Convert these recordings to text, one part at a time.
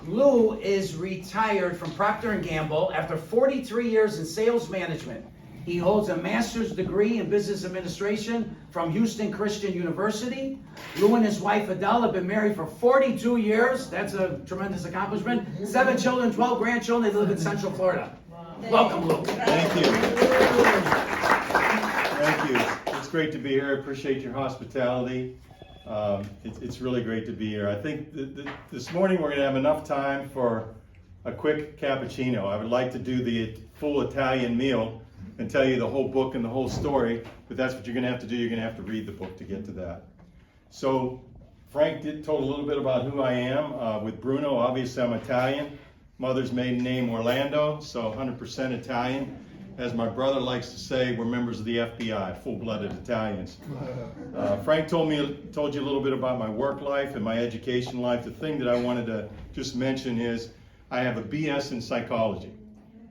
Lou is retired from Procter & Gamble after 43 years in sales management. He holds a master's degree in business administration from Houston Christian University. Lou and his wife Adele have been married for 42 years. That's a tremendous accomplishment. 7 children, 12 grandchildren. They live in Central Florida. Welcome, Lou. Thank you. Thank you. It's great to be here. I appreciate your hospitality. It's really great to be here. I think this morning we're going to have enough time for a quick cappuccino. I would like to do the full Italian meal and tell you the whole book and the whole story, but that's what you're going to have to do. You're going to have to read the book to get to that. So Frank told a little bit about who I am. With Bruno, obviously I'm Italian. Mother's maiden name Orlando, so 100% Italian. As my brother likes to say, we're members of the FBI, full-blooded Italians. Frank told you a little bit about my work life and my education life. The thing that I wanted to just mention is I have a BS in psychology,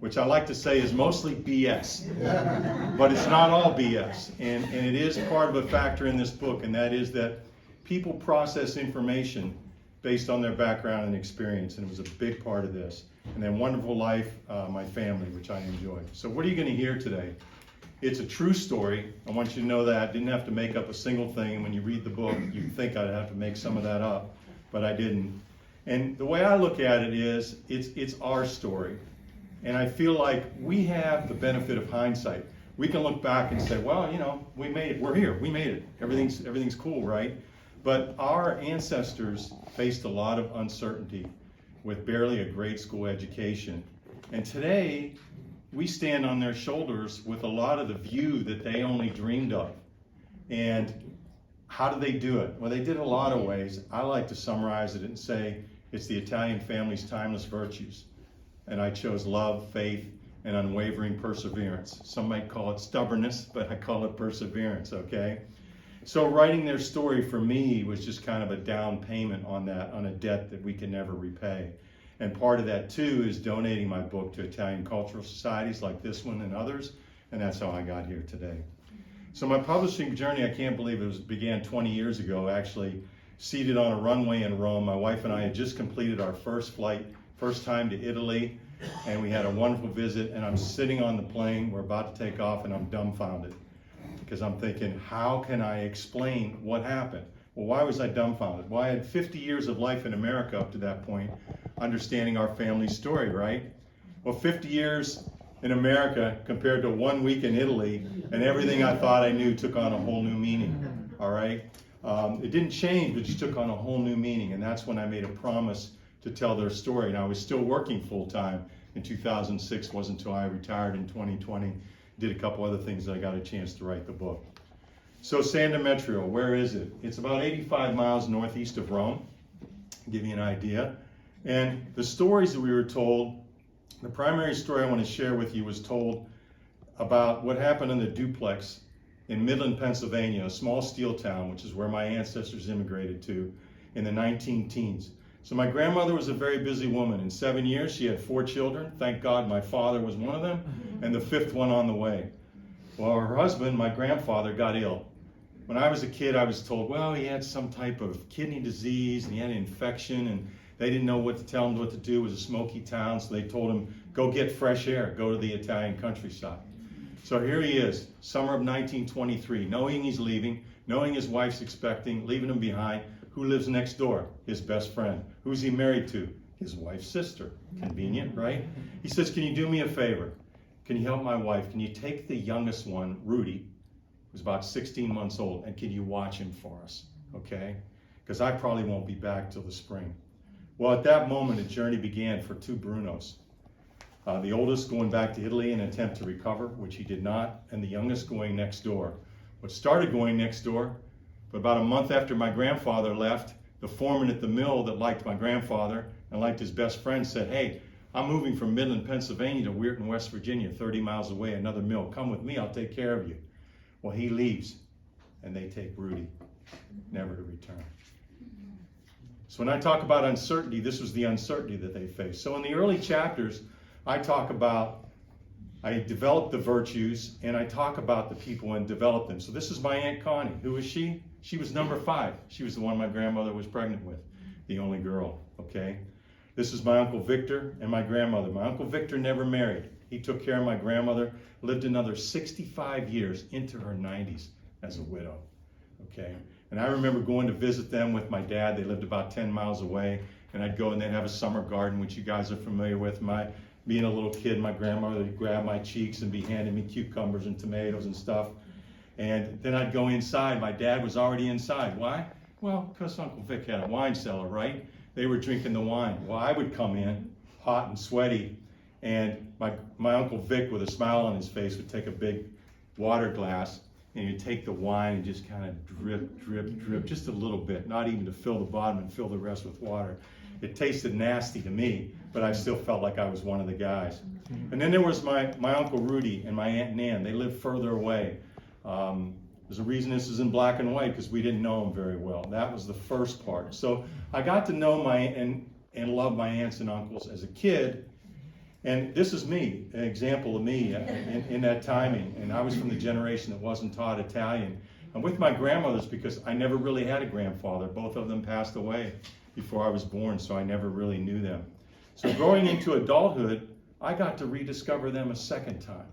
which I like to say is mostly BS, but it's not all BS. And it is part of a factor in this book, and that is that people process information based on their background and experience, and it was a big part of this. And then wonderful life, my family, which I enjoy. So what are you going to hear today? It's a true story. I want you to know that. I didn't have to make up a single thing. When you read the book, you'd think I'd have to make some of that up, but I didn't. And the way I look at it is, it's our story. And I feel like we have the benefit of hindsight. We can look back and say, well, you know, we made it. We're here. We made it. Everything's cool, right? But our ancestors faced a lot of uncertainty with barely a grade school education. And today, we stand on their shoulders with a lot of the view that they only dreamed of. And how did they do it? Well, they did it a lot of ways. I like to summarize it and say it's the Italian family's timeless virtues. And I chose love, faith, and unwavering perseverance. Some might call it stubbornness, but I call it perseverance, okay? So writing their story for me was just kind of a down payment on a debt that we can never repay. And part of that too is donating my book to Italian cultural societies like this one and others, and that's how I got here today. So my publishing journey, I can't believe it began 20 years ago, actually, seated on a runway in Rome. My wife and I had just completed our first flight, first time to Italy, and we had a wonderful visit, and I'm sitting on the plane, we're about to take off, and I'm dumbfounded. Because I'm thinking, how can I explain what happened? Well, why was I dumbfounded? Well, I had 50 years of life in America up to that point, understanding our family story, right? Well, 50 years in America compared to 1 week in Italy, and everything I thought I knew took on a whole new meaning, all right? It didn't change, but it just took on a whole new meaning, and that's when I made a promise to tell their story. And I was still working full-time in 2006, wasn't until I retired in 2020. Did a couple other things that I got a chance to write the book. So San Demetrio, where is it? It's about 85 miles northeast of Rome, to give you an idea. And the stories that we were told, the primary story I want to share with you was told about what happened in the duplex in Midland, Pennsylvania, a small steel town, which is where my ancestors immigrated to in the 19-teens. So my grandmother was a very busy woman. In 7 years, she had 4 children. Thank God my father was one of them, and the 5th one on the way. Well, her husband, my grandfather, got ill. When I was a kid, I was told, well, he had some type of kidney disease, and he had an infection, and they didn't know what to tell him what to do. It was a smoky town, so they told him, go get fresh air, go to the Italian countryside. So here he is, summer of 1923, knowing he's leaving, knowing his wife's expecting, leaving him behind. Who lives next door? His best friend. Who's he married to? His wife's sister. Convenient, right? He says, can you do me a favor? Can you help my wife? Can you take the youngest one, Rudy, who's about 16 months old, and can you watch him for us, okay? Because I probably won't be back till the spring. Well, at that moment, a journey began for 2 Brunos. The oldest going back to Italy in an attempt to recover, which he did not, and the youngest going next door. What started going next door, but about a month after my grandfather left, the foreman at the mill that liked my grandfather and liked his best friend said, hey, I'm moving from Midland, Pennsylvania to Weirton, West Virginia, 30 miles away, another mill. Come with me, I'll take care of you. Well, he leaves, and they take Rudy, never to return. So when I talk about uncertainty, this was the uncertainty that they faced. So in the early chapters, I developed the virtues, and I talk about the people and develop them. So this is my Aunt Connie. Who is she? She was number 5. She was the one my grandmother was pregnant with, the only girl, okay? This is my Uncle Victor and my grandmother. My Uncle Victor never married. He took care of my grandmother, lived another 65 years into her 90s as a widow. Okay, and I remember going to visit them with my dad. They lived about 10 miles away, and I'd go and they'd have a summer garden, which you guys are familiar with. Being a little kid, my grandmother would grab my cheeks and be handing me cucumbers and tomatoes and stuff. And then I'd go inside. My dad was already inside. Why? Well, because Uncle Vic had a wine cellar, right? They were drinking the wine. Well, I would come in, hot and sweaty, and my Uncle Vic, with a smile on his face, would take a big water glass, and he'd take the wine and just kind of drip, drip, drip, just a little bit, not even to fill the bottom and fill the rest with water. It tasted nasty to me, but I still felt like I was one of the guys. And then there was my Uncle Rudy and my Aunt Nan. They lived further away. There's a reason this is in black and white, because we didn't know them very well. That was the first part. So I got to know and love my aunts and uncles as a kid. And this is me, an example of me in that timing. And I was from the generation that wasn't taught Italian. And with my grandmothers, because I never really had a grandfather. Both of them passed away before I was born, so I never really knew them. So growing into adulthood, I got to rediscover them a second time.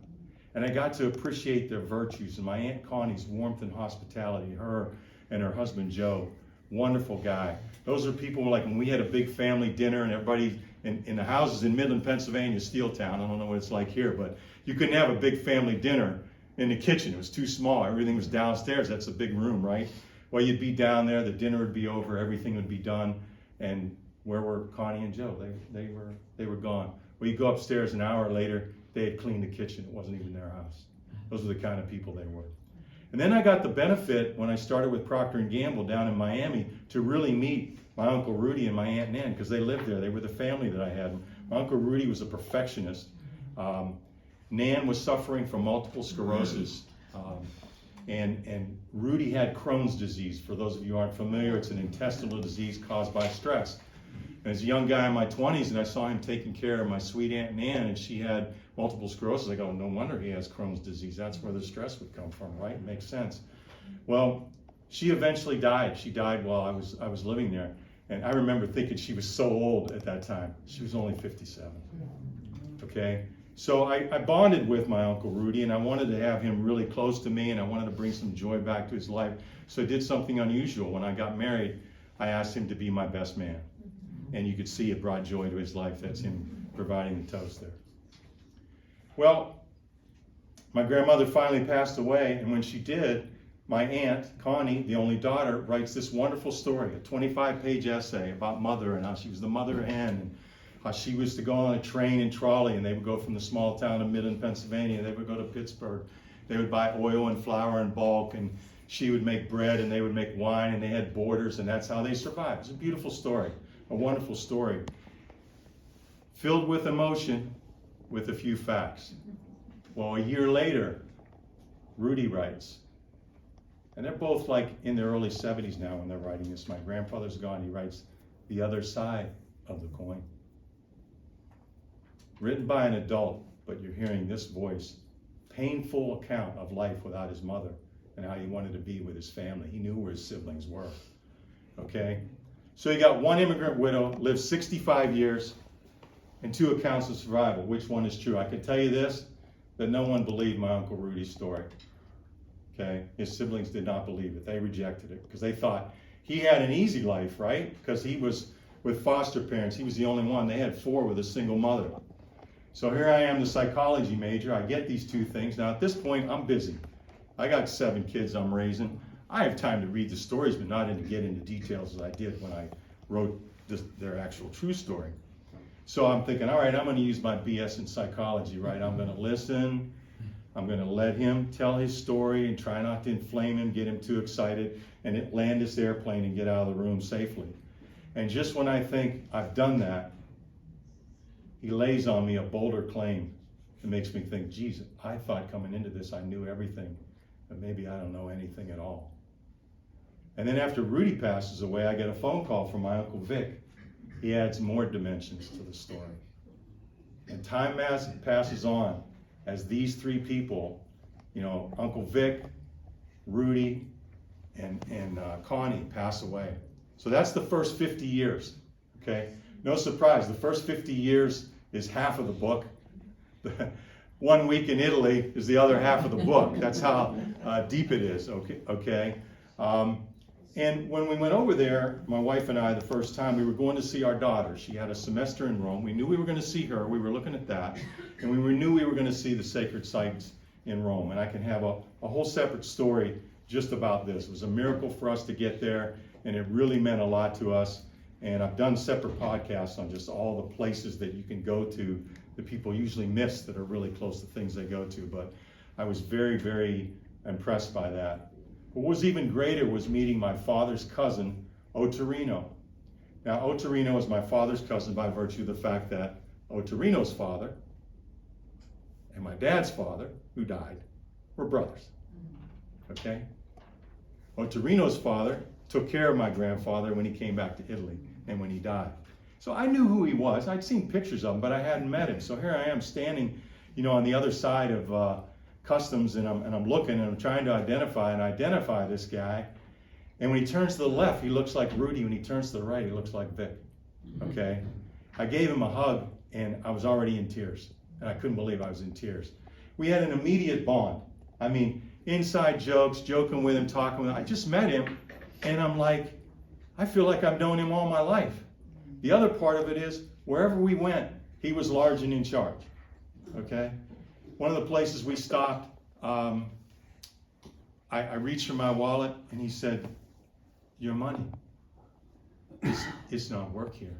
And I got to appreciate their virtues and my Aunt Connie's warmth and hospitality, her and her husband Joe, wonderful guy. Those are people like when we had a big family dinner and everybody in the houses in Midland, Pennsylvania, Steel Town, I don't know what it's like here, but you couldn't have a big family dinner in the kitchen. It was too small. Everything was downstairs. That's a big room, right? Well, you'd be down there, the dinner would be over, everything would be done, and where were Connie and Joe? They were gone. Well, you go upstairs an hour later, they had cleaned the kitchen. It wasn't even their house. Those were the kind of people they were. And then I got the benefit when I started with Procter & Gamble down in Miami to really meet my Uncle Rudy and my Aunt Nan, because they lived there. They were the family that I had. My Uncle Rudy was a perfectionist. Nan was suffering from multiple sclerosis. And Rudy had Crohn's disease. For those of you who aren't familiar, it's an intestinal disease caused by stress. And as a young guy in my 20s, and I saw him taking care of my sweet Aunt Nan, and she had multiple sclerosis, I go, no wonder he has Crohn's disease. That's where the stress would come from, right? It makes sense. Well, she eventually died. She died while I was living there. And I remember thinking she was so old at that time. She was only 57. Okay? So I bonded with my Uncle Rudy, and I wanted to have him really close to me, and I wanted to bring some joy back to his life. So I did something unusual. When I got married, I asked him to be my best man. And you could see it brought joy to his life. That's him providing the toast there. Well, my grandmother finally passed away, and when she did, my aunt, Connie, the only daughter, writes this wonderful story, a 25-page essay about mother and how she was the mother hen, and how she was to go on a train and trolley, and they would go from the small town of Midland, Pennsylvania, they would go to Pittsburgh. They would buy oil and flour in bulk, and she would make bread, and they would make wine, and they had boarders, and that's how they survived. It's a beautiful story, a wonderful story, filled with emotion, with a few facts. Well, a year later, Rudy writes, and they're both like in their early 70s now when they're writing this. My grandfather's gone. He writes, "The Other Side of the Coin." Written by an adult, but you're hearing this voice. Painful account of life without his mother and how he wanted to be with his family. He knew where his siblings were. Okay? So you got one immigrant widow, lived 65 years, and 2 accounts of survival. Which one is true? I can tell you this, that no one believed my Uncle Rudy's story. Okay? His siblings did not believe it. They rejected it because they thought he had an easy life, right? Because he was with foster parents. He was the only one. They had 4 with a single mother. So here I am, the psychology major. I get these 2 things. Now at this point, I'm busy. I got 7 kids I'm raising. I have time to read the stories, but not to get into details as I did when I wrote their actual true story. So I'm thinking, all right, I'm going to use my BS in psychology, right? I'm going to listen. I'm going to let him tell his story and try not to inflame him, get him too excited, and land this airplane and get out of the room safely. And just when I think I've done that, he lays on me a bolder claim that makes me think, geez, I thought coming into this I knew everything, but maybe I don't know anything at all. And then after Rudy passes away, I get a phone call from my Uncle Vic. He adds more dimensions to the story. And time passes on as these 3 people, Uncle Vic, Rudy, and Connie pass away. So that's the first 50 years, okay? No surprise, the first 50 years is half of the book. 1 week in Italy is the other half of the book. That's how deep it is, okay? And when we went over there, my wife and I, the first time, we were going to see our daughter. She had a semester in Rome. We knew we were going to see her. We were looking at that. And we knew we were going to see the sacred sites in Rome. And I can have a whole separate story just about this. It was a miracle for us to get there, and it really meant a lot to us. And I've done separate podcasts on just all the places that you can go to that people usually miss that are really close to things they go to. But I was very, very impressed by that. What was even greater was meeting my father's cousin, Ottorino. Now, Ottorino is my father's cousin by virtue of the fact that Ottorino's father and my dad's father, who died, were brothers. Okay? Ottorino's father took care of my grandfather when he came back to Italy and when he died. So I knew who he was. I'd seen pictures of him, but I hadn't met him. So here I am standing, on the other side of customs, and I'm looking and I'm trying to identify this guy. And when he turns to the left, he looks like Rudy. When he turns to the right, he looks like Vic. Okay? I gave him a hug, and I was already in tears. And I couldn't believe I was in tears. We had an immediate bond. I mean, inside jokes, joking with him, talking with him. I just met him, and I'm like, I feel like I've known him all my life. The other part of it is, wherever we went, he was large and in charge. Okay? One of the places we stopped, I reached for my wallet, and he said, your money, it's not work here.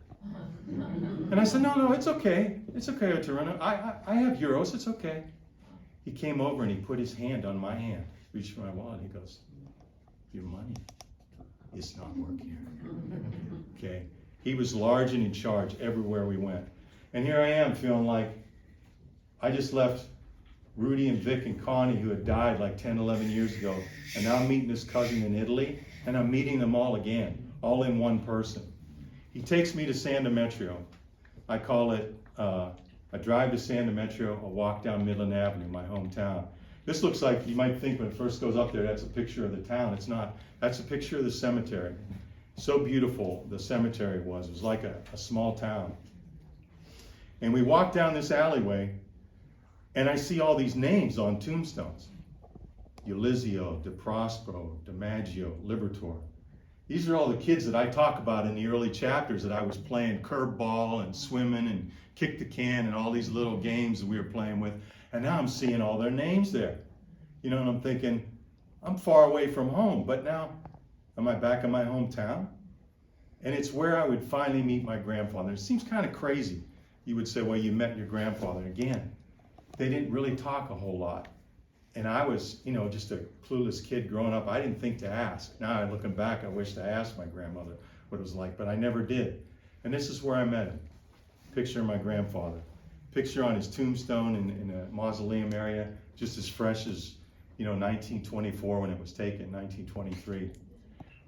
And I said, no, it's okay. It's okay, Ottorino. I have euros, it's okay. He came over and he put his hand on my hand, reached for my wallet, he goes, your money, it's not work here. Okay? He was large and in charge everywhere we went. And here I am feeling like I just left Rudy and Vic and Connie, who had died like 10, 11 years ago, and now I'm meeting this cousin in Italy, and I'm meeting them all again, all in one person. He takes me to San Demetrio. I call it a drive to San Demetrio, a walk down Midland Avenue, my hometown. This looks like, you might think when it first goes up there, that's a picture of the town. It's not. That's a picture of the cemetery. So beautiful the cemetery was. It was like a small town. And we walk down this alleyway, and I see all these names on tombstones. Ulysio, De Prospero, DiMaggio, Libertor. These are all the kids that I talk about in the early chapters that I was playing curveball and swimming and kick the can and all these little games that we were playing with. And now I'm seeing all their names there. And I'm thinking, I'm far away from home, but now am I back in my hometown? And it's where I would finally meet my grandfather. It seems kind of crazy. You would say, well, you met your grandfather. Again, they didn't really talk a whole lot. And I was, just a clueless kid growing up. I didn't think to ask. Now, looking back, I wish I asked my grandmother what it was like, but I never did. And this is where I met him. Picture of my grandfather. Picture on his tombstone in a mausoleum area, just as fresh as, 1924 when it was taken, 1923.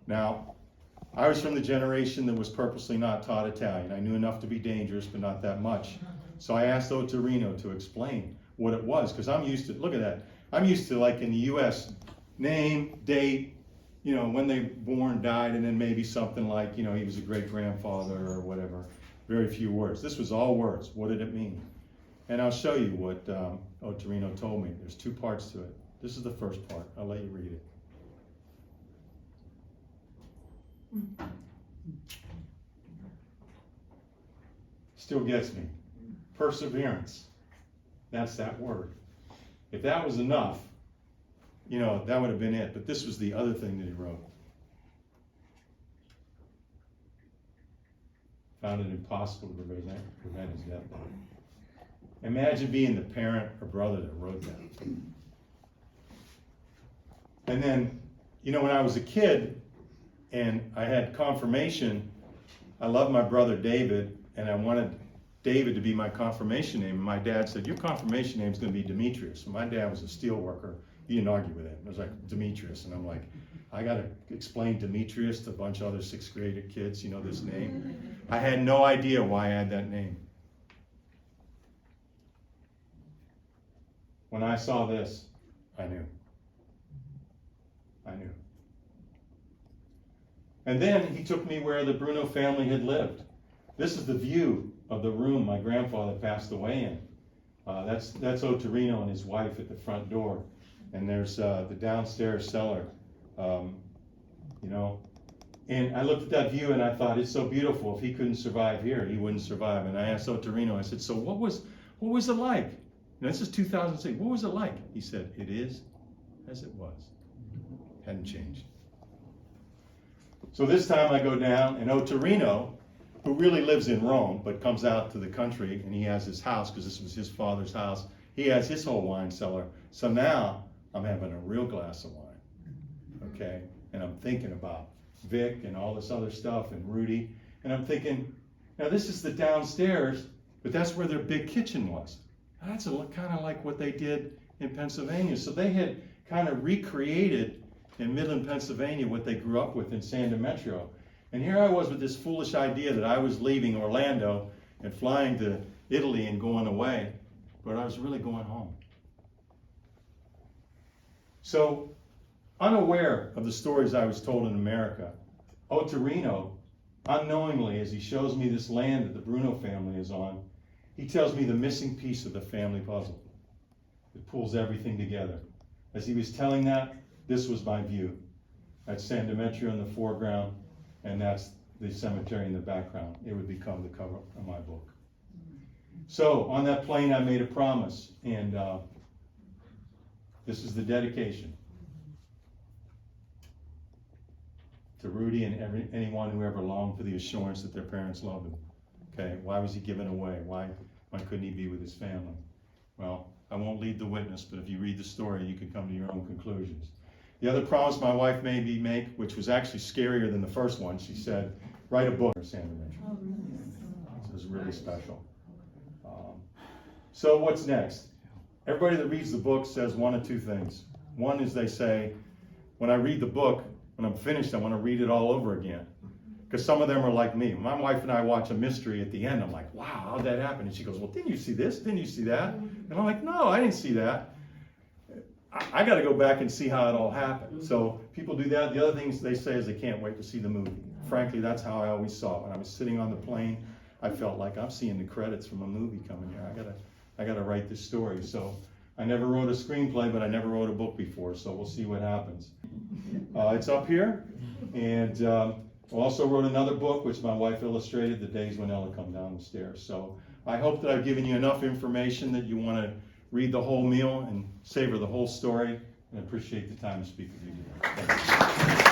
Now, I was from the generation that was purposely not taught Italian. I knew enough to be dangerous, but not that much. So I asked Ottorino to explain what it was, because I'm used to, look at that. I'm used to, like in the U.S., name, date, when they born, died, and then maybe something like, he was a great-grandfather or whatever. Very few words. This was all words. What did it mean? And I'll show you what Ottorino told me. There's two parts to it. This is the first part. I'll let you read it. Still gets me. Perseverance. That's that word. If that was enough, that would have been it. But this was the other thing that he wrote. Found it impossible to prevent his death. Imagine being the parent or brother that wrote that. And then, when I was a kid and I had confirmation, I loved my brother David, and I wanted David to be my confirmation name. And my dad said, your confirmation name is going to be Demetrius. And my dad was a steel worker. He didn't argue with it. It was like Demetrius. And I'm like, I got to explain Demetrius to a bunch of other sixth grade kids, this name. I had no idea why I had that name. When I saw this, I knew. And then he took me where the Bruno family had lived. This is the view of the room my grandfather passed away in. That's Otorino and his wife at the front door. And there's the downstairs cellar, you know. And I looked at that view and I thought, it's so beautiful. If he couldn't survive here, he wouldn't survive. And I asked Otorino, I said, so what was it like? You know, this is 2006. What was it like? He said, it is as it was. Hadn't changed. So this time I go down, and Otorino, who really lives in Rome, but comes out to the country, and he has his house, because this was his father's house. He has his whole wine cellar. So now I'm having a real glass of wine, okay? And I'm thinking about Vic and all this other stuff, and Rudy. And I'm thinking, now this is the downstairs, but that's where their big kitchen was. That's kind of like what they did in Pennsylvania. So they had kind of recreated in Midland, Pennsylvania, what they grew up with in San Demetrio. And here I was with this foolish idea that I was leaving Orlando and flying to Italy and going away, but I was really going home. So, unaware of the stories I was told in America, Otorino, unknowingly, as he shows me this land that the Bruno family is on, he tells me the missing piece of the family puzzle. It pulls everything together. As he was telling that, this was my view. That's San Demetrio in the foreground, and that's the cemetery in the background. It would become the cover of my book. So on that plane, I made a promise, and this is the dedication to Rudy and anyone who ever longed for the assurance that their parents loved him. Okay, why was he given away? Why couldn't he be with his family? Well, I won't lead the witness, but if you read the story, you can come to your own conclusions. The other promise my wife made me make, which was actually scarier than the first one, she said, write a book on San Demetrio. So it was really special. So what's next? Everybody that reads the book says one of two things. One is they say, when I read the book, when I'm finished, I want to read it all over again. Because some of them are like me. My wife and I watch a mystery at the end. I'm like, wow, how'd that happen? And she goes, well, didn't you see this? Didn't you see that? And I'm like, no, I didn't see that. I got to go back and see how it all happened. So people do that. The other things they say is they can't wait to see the movie. Frankly, that's how I always saw it. When I was sitting on the plane, I felt like I'm seeing the credits from a movie coming here. I gotta write this story. So I never wrote a screenplay, but I never wrote a book before. So we'll see what happens. It's up here, and I also wrote another book, which my wife illustrated, The Days When Ella Come Down the Stairs. So I hope that I've given you enough information that you want to read the whole meal and savor the whole story, and appreciate the time to speak with you today. Thank you.